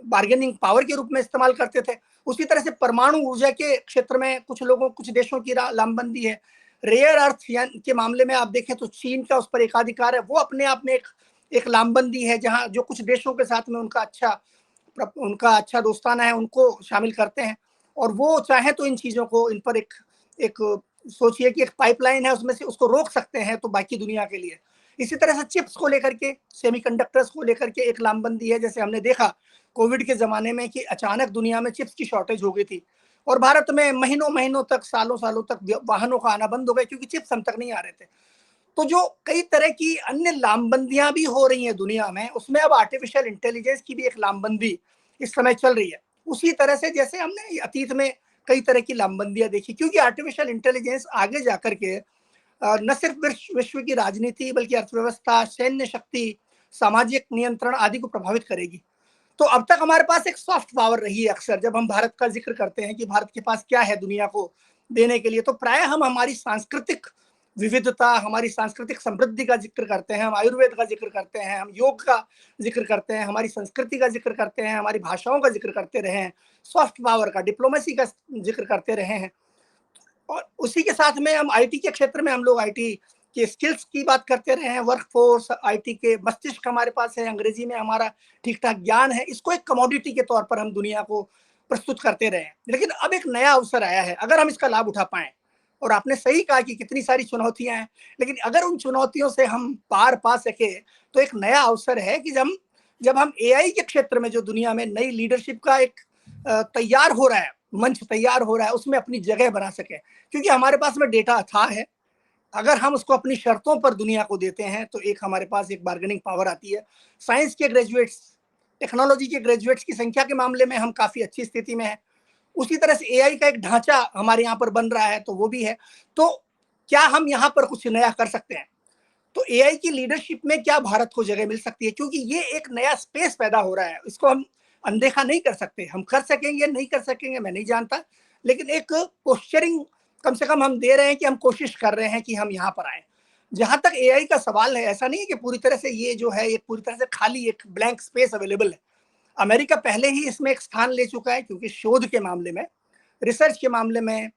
बार्गेनिंग पावर के रूप में इस्तेमाल करते थे। उसी तरह से परमाणु ऊर्जा के क्षेत्र में कुछ देशों की लामबंदी है। रेयर अर्थ के मामले में आप देखें तो चीन का उस पर एकाधिकार है, वो अपने आप में एक लामबंदी है, जहां जो कुछ देशों के साथ में उनका अच्छा दोस्ताना है उनको शामिल करते हैं। और वो चाहे तो इन चीजों को, इन पर एक सोचिए कि एक पाइपलाइन है, उसमें से उसको रोक सकते हैं तो बाकी दुनिया के लिए। इसी तरह से चिप्स को लेकर के, सेमीकंडक्टर्स को लेकर के एक लामबंदी है। जैसे हमने देखा कोविड के जमाने में कि अचानक दुनिया में चिप्स की शॉर्टेज हो गई थी, और भारत में महीनों महीनों तक, सालों सालों तक वाहनों का आना बंद हो गया क्योंकि चिप्स हम तक नहीं आ रहे थे। तो जो कई तरह की अन्य लामबंदियां भी हो रही हैं दुनिया में, उसमें अब आर्टिफिशियल इंटेलिजेंस की भी एक लामबंदी इस समय चल रही है। उसी तरह से जैसे हमने अतीत में कई तरह की लामबंदियां देखी, क्योंकि आर्टिफिशियल इंटेलिजेंस आगे जाकर के न सिर्फ विश्व की राजनीति बल्कि अर्थव्यवस्था, सैन्य शक्ति, सामाजिक नियंत्रण आदि को प्रभावित करेगी। तो अब तक हमारे पास एक सॉफ्ट पावर रही है। अक्सर जब हम भारत का जिक्र करते हैं कि भारत के पास क्या है दुनिया को देने के लिए, तो प्राय हम हमारी सांस्कृतिक विविधता, हमारी सांस्कृतिक समृद्धि का जिक्र करते हैं, हम आयुर्वेद का जिक्र करते हैं, हम योग का जिक्र करते हैं, हमारी संस्कृति का जिक्र करते हैं, हमारी भाषाओं का जिक्र करते रहे हैं, सॉफ्ट पावर का, डिप्लोमेसी का जिक्र करते रहे हैं। और उसी के साथ में हम आईटी के क्षेत्र में, हम लोग आईटी के स्किल्स की बात करते रहे हैं, वर्कफोर्स, आईटी के मस्तिष्क हमारे पास है, अंग्रेजी में हमारा ठीक ठाक ज्ञान है, इसको एक कमोडिटी के तौर पर हम दुनिया को प्रस्तुत करते रहे हैं। लेकिन अब एक नया अवसर आया है, अगर हम इसका लाभ उठा पाए, और आपने सही कहा कि कितनी सारी चुनौतियां हैं, लेकिन अगर उन चुनौतियों से हम पार पा सके तो एक नया अवसर है कि जब हम एआई के क्षेत्र में जो दुनिया में नई लीडरशिप का एक तैयार हो रहा है, मंच तैयार हो रहा है, उसमें अपनी जगह बना सके। क्योंकि हमारे पास में डेटा अथाह है, अगर हम उसको अपनी शर्तों पर दुनिया को देते हैं तो एक हमारे पास एक बार्गेनिंग पावर आती है। साइंस के ग्रेजुएट्स, टेक्नोलॉजी के ग्रेजुएट्स की संख्या के मामले में हम काफी अच्छी स्थिति में है। उसी तरह से एआई का एक ढांचा हमारे यहाँ पर बन रहा है, तो वो भी है। तो क्या हम यहाँ पर कुछ नया कर सकते हैं? तो एआई की लीडरशिप में क्या भारत को जगह मिल सकती है? क्योंकि ये एक नया स्पेस पैदा हो रहा है, इसको हम अनदेखा नहीं कर सकते। हम कर सकेंगे नहीं कर सकेंगे मैं नहीं जानता, लेकिन एक पोस्चरिंग कम से कम हम दे रहे हैं कि हम कोशिश कर रहे हैं कि हम यहाँ पर आए। जहां तक एआई का सवाल है, ऐसा नहीं है कि पूरी तरह से ये जो है, ये पूरी तरह से खाली एक ब्लैंक स्पेस अवेलेबल है। अमेरिका पहले ही इसमें एक स्थान ले चुका है, क्योंकि शोध के मामले में, रिसर्च के मामले में,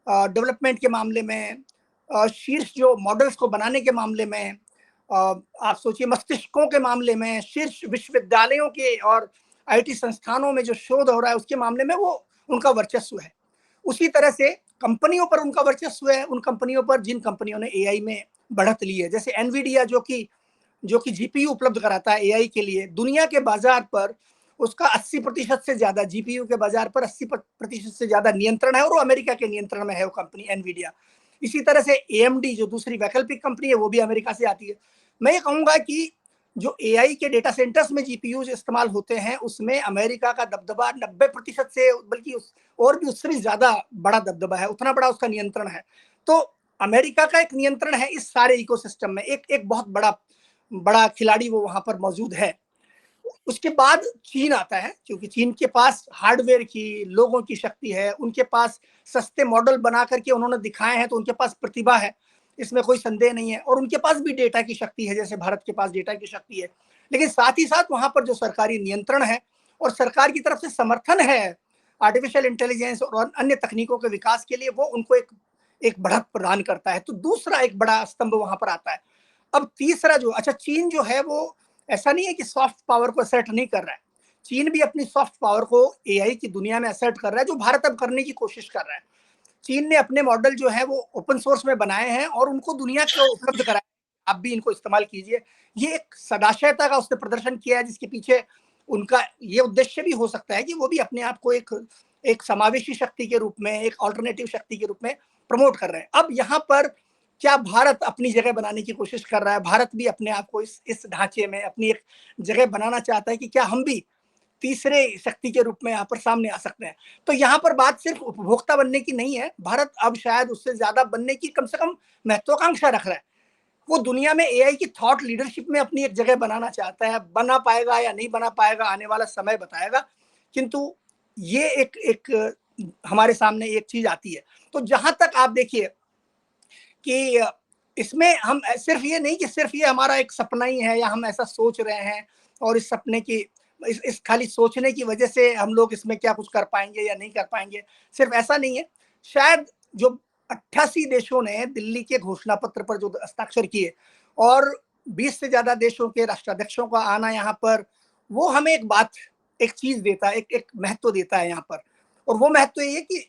डेवलपमेंट के मामले में, शीर्ष जो मॉडल्स को बनाने के मामले में, आप सोचिए मस्तिष्कों के मामले में, शीर्ष विश्वविद्यालयों के और आईटी संस्थानों में जो शोध हो रहा है उसके मामले में वो उनका वर्चस्व है। उसी तरह से कंपनियों पर उनका वर्चस्व है, उन कंपनियों पर जिन कंपनियों ने एआई में बढ़त ली है, जैसे एनवीडिया जो कि जीपीयू उपलब्ध कराता है एआई के लिए, दुनिया के बाजार पर उसका 80% से ज्यादा, जीपीयू के बाजार पर 80% से ज्यादा नियंत्रण है, और वो अमेरिका के नियंत्रण में है वो कंपनी एनवीडिया। इसी तरह से एएमडी जो दूसरी वैकल्पिक कंपनी है वो भी अमेरिका से आती है। मैं ये कहूंगा कि जो एआई के डेटा सेंटर्स में जीपीयूज इस्तेमाल होते हैं उसमें अमेरिका का दबदबा 90% से, बल्कि और भी उससे भी ज्यादा बड़ा दबदबा है, उतना बड़ा उसका नियंत्रण है। तो अमेरिका का एक नियंत्रण है इस सारे इकोसिस्टम में, एक बहुत बड़ा बड़ा खिलाड़ी वो वहां पर मौजूद है। उसके बाद चीन आता है, क्योंकि चीन के पास हार्डवेयर की, लोगों की शक्ति है, उनके पास सस्ते मॉडल बना करके उन्होंने दिखाए हैं, तो उनके पास प्रतिभा है, इसमें कोई संदेह नहीं है, और उनके पास भी डेटा की शक्ति है जैसे भारत के पास डेटा की शक्ति है। लेकिन साथ ही साथ वहां पर जो सरकारी नियंत्रण है और सरकार की तरफ से समर्थन है आर्टिफिशियल इंटेलिजेंस और अन्य तकनीकों के विकास के लिए, वो उनको एक एक बढ़त प्रदान करता है। तो दूसरा एक बड़ा स्तंभ वहां पर आता है। अब तीसरा जो, अच्छा, चीन जो है वो ऐसा नहीं है कि सॉफ्ट पावर को सेट नहीं कर रहा है। चीन भी अपनी सॉफ्ट पावर को एआई की दुनिया में असर्ट कर रहा है, जो भारत अब करने की कोशिश कर रहा है। चीन ने अपने मॉडल जो है वो ओपन सोर्स में बनाए हैं और उनको दुनिया को उपलब्ध कराया, आप भी इनको इस्तेमाल कीजिए। ये एक सदाशयता का उसने प्रदर्शन किया है, जिसके पीछे उनका ये उद्देश्य भी हो सकता है कि वो भी अपने आप को एक समावेशी शक्ति के रूप में, एक अल्टरनेटिव शक्ति के रूप में प्रमोट कर रहे हैं। अब यहाँ पर क्या भारत अपनी जगह बनाने की कोशिश कर रहा है? भारत भी अपने आप को इस ढांचे में अपनी एक जगह बनाना चाहता है कि क्या हम भी तीसरे शक्ति के रूप में यहाँ पर सामने आ सकते हैं। तो यहाँ पर बात सिर्फ उपभोक्ता बनने की नहीं है, भारत अब शायद उससे ज्यादा बनने की कम से कम महत्वाकांक्षा रख रहा है। वो दुनिया में एआई की थॉट लीडरशिप में अपनी एक जगह बनाना चाहता है। बना पाएगा या नहीं बना पाएगा, आने वाला समय बताएगा, किंतु ये एक हमारे सामने एक चीज आती है। तो जहां तक आप देखिए कि इसमें हम सिर्फ ये नहीं कि सिर्फ ये हमारा एक सपना ही है या हम ऐसा सोच रहे हैं और इस सपने की इस खाली सोचने की वजह से हम लोग इसमें क्या कुछ कर पाएंगे या नहीं कर पाएंगे, सिर्फ ऐसा नहीं है। शायद जो 88 देशों ने दिल्ली के घोषणा पत्र पर जो हस्ताक्षर किए और 20 से ज्यादा देशों के राष्ट्राध्यक्षों का आना यहाँ पर, वो हमें एक चीज देता है, एक महत्व देता है यहाँ पर। और वो महत्व ये कि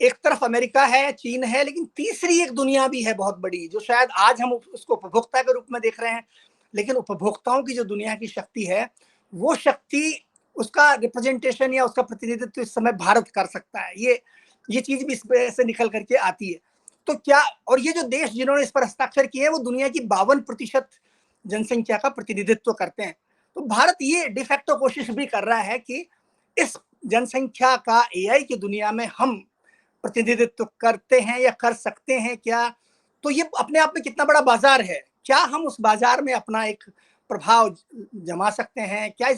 एक तरफ अमेरिका है, चीन है, लेकिन तीसरी एक दुनिया भी है बहुत बड़ी, जो शायद आज हम उसको उपभोक्ता के रूप में देख रहे हैं, लेकिन उपभोक्ताओं की जो दुनिया की शक्ति है, वो शक्ति, उसका रिप्रेजेंटेशन या उसका प्रतिनिधित्व इस समय भारत कर सकता है। ये चीज भी इस से निकल करके आती है। तो क्या, और ये जो देश जिन्होंने इस पर हस्ताक्षर किए हैं, वो दुनिया की 52% जनसंख्या का प्रतिनिधित्व करते हैं। तो भारत ये डिफेक्टो कोशिश भी कर रहा है कि इस जनसंख्या का एआई की दुनिया में हम प्रतिनिधित्व करते हैं या कर सकते हैं क्या? तो ये अपने आप में कितना बड़ा बाजार है, क्या हम उस बाजार में अपना एक प्रभाव जमा सकते हैं? क्या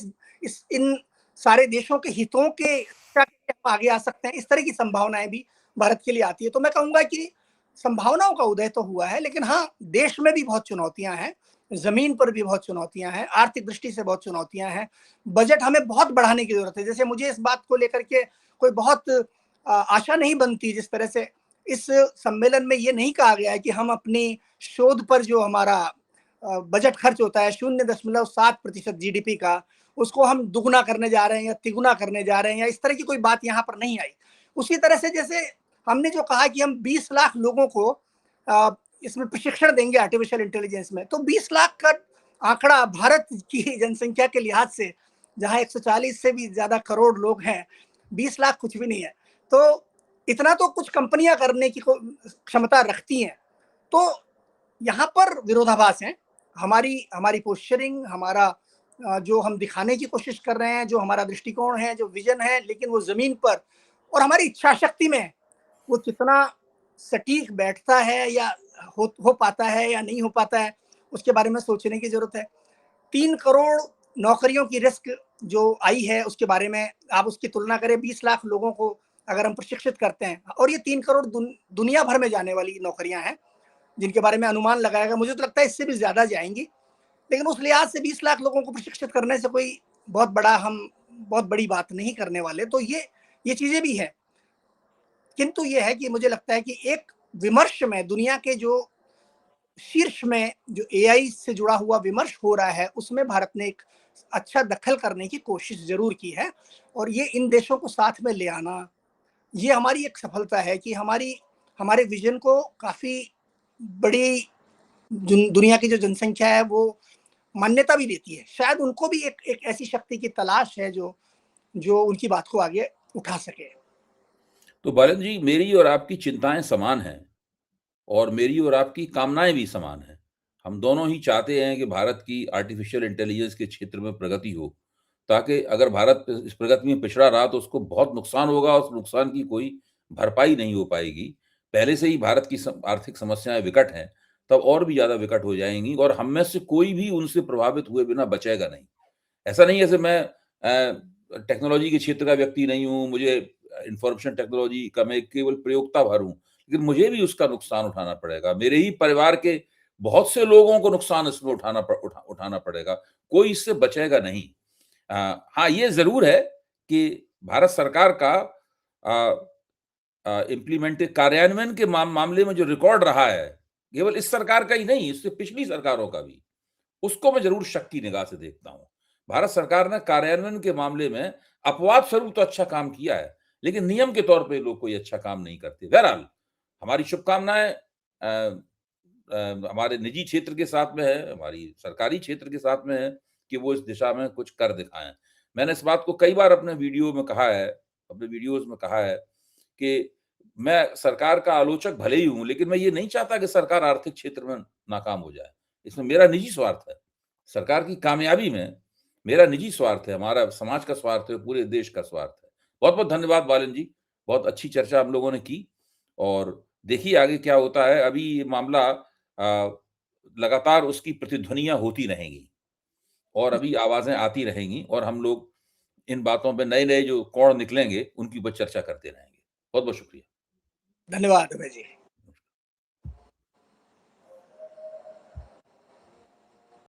इन सारे देशों के हितों के हम आगे आ सकते हैं? इस तरह की संभावनाएं भी भारत के लिए आती है। तो मैं कहूंगा कि संभावनाओं का उदय तो हुआ है, लेकिन हाँ, देश में भी बहुत चुनौतियां हैं, जमीन पर भी बहुत चुनौतियां हैं, आर्थिक दृष्टि से बहुत चुनौतियां हैं। बजट हमें बहुत बढ़ाने की जरूरत है। जैसे मुझे इस बात को लेकर के कोई बहुत आशा नहीं बनती, जिस तरह से इस सम्मेलन में ये नहीं कहा गया है कि हम अपनी शोध पर जो हमारा बजट खर्च होता है 0.7% जीडीपी का, उसको हम दुगुना करने जा रहे हैं या तिगुना करने जा रहे हैं, या इस तरह की कोई बात यहाँ पर नहीं आई। उसी तरह से जैसे हमने जो कहा कि हम 20 लाख लोगों को इसमें प्रशिक्षण देंगे आर्टिफिशियल इंटेलिजेंस में, तो 20 लाख का आंकड़ा भारत की जनसंख्या के लिहाज से, जहां 140 से भी ज्यादा करोड़ लोग हैं, 20 लाख कुछ भी नहीं है। तो इतना तो कुछ कंपनियां करने की क्षमता रखती हैं। तो यहाँ पर विरोधाभास है। हमारी पोस्चरिंग, हमारा जो हम दिखाने की कोशिश कर रहे हैं, जो हमारा दृष्टिकोण है, जो विजन है, लेकिन वो जमीन पर और हमारी इच्छा शक्ति में वो कितना सटीक बैठता है या हो पाता है या नहीं हो पाता है, उसके बारे में सोचने की जरूरत है। 3 करोड़ नौकरियों की रिस्क जो आई है, उसके बारे में आप उसकी तुलना करें 20 लाख लोगों को अगर हम प्रशिक्षित करते हैं, और ये 3 करोड़ दुनिया भर में जाने वाली नौकरियां हैं जिनके बारे में अनुमान लगाया गया, मुझे तो लगता है इससे भी ज्यादा जाएंगी। लेकिन उस लिहाज से 20 लाख लोगों को प्रशिक्षित करने से कोई बहुत बड़ी बात नहीं करने वाले। तो ये चीजें भी है, किंतु ये है कि मुझे लगता है कि एक विमर्श में, दुनिया के जो शीर्ष में जो एआई से जुड़ा हुआ विमर्श हो रहा है, उसमें भारत ने एक अच्छा दखल करने की कोशिश जरूर की है। और ये इन देशों को साथ में ले आना, ये हमारी एक सफलता है कि हमारे विजन को काफी बड़ी दुनिया की जो जनसंख्या है वो मान्यता भी देती है। शायद उनको भी एक ऐसी शक्ति की तलाश है जो उनकी बात को आगे उठा सके। तो बालन जी, मेरी और आपकी चिंताएं समान हैं और मेरी और आपकी कामनाएं भी समान हैं। हम दोनों ही चाहते हैं कि भारत की आर्टिफिशियल इंटेलिजेंस के क्षेत्र में प्रगति हो, ताकि अगर भारत इस प्रगति में पिछड़ा रहा तो उसको बहुत नुकसान होगा, उस नुकसान की कोई भरपाई नहीं हो पाएगी। पहले से ही भारत की आर्थिक समस्याएं विकट हैं, तब और भी ज़्यादा विकट हो जाएंगी और हम में से कोई भी उनसे प्रभावित हुए बिना बचेगा नहीं। ऐसा नहीं है जैसे मैं टेक्नोलॉजी के क्षेत्र का व्यक्ति नहीं हूँ, मुझे इंफॉर्मेशन टेक्नोलॉजी का मैं केवल प्रयोक्ता भर हूँ, लेकिन मुझे भी उसका नुकसान उठाना पड़ेगा। मेरे ही परिवार के बहुत से लोगों को नुकसान इसमें उठाना पड़ेगा, कोई इससे बचेगा नहीं। हाँ, ये ज़रूर है कि भारत सरकार का कार्यान्वयन के मामले में जो रिकॉर्ड रहा है, केवल इस सरकार का ही नहीं, इससे पिछली सरकारों का भी, उसको मैं ज़रूर शक की निगाह से देखता हूँ। भारत सरकार ने कार्यान्वयन के मामले में अपवाद स्वरूप तो अच्छा काम किया है, लेकिन नियम के तौर पे लोग कोई अच्छा काम नहीं करते। बहरहाल, हमारी शुभकामनाएँ हमारे निजी क्षेत्र के साथ में है, हमारी सरकारी क्षेत्र के साथ में है कि वो इस दिशा में कुछ कर दिखाएँ। मैंने इस बात को कई बार अपने वीडियो में कहा है, अपने वीडियोज़ में कहा है कि मैं सरकार का आलोचक भले ही हूँ, लेकिन मैं ये नहीं चाहता कि सरकार आर्थिक क्षेत्र में नाकाम हो जाए। इसमें मेरा निजी स्वार्थ है। सरकार की कामयाबी में मेरा निजी स्वार्थ है, हमारा समाज का स्वार्थ है, पूरे देश का स्वार्थ है। बहुत-बहुत धन्यवाद बालन जी, बहुत अच्छी चर्चा हम लोगों ने की और देखिए आगे क्या होता है। अभी ये मामला लगातार उसकी प्रतिध्वनियाँ होती रहेंगी और अभी आवाज़ें आती रहेंगी और हम लोग इन बातों पे नए-नए जो कोण निकलेंगे, उनकी ऊपर चर्चा करते रहेंगे। बहुत-बहुत शुक्रिया। धन्यवाद अभय जी।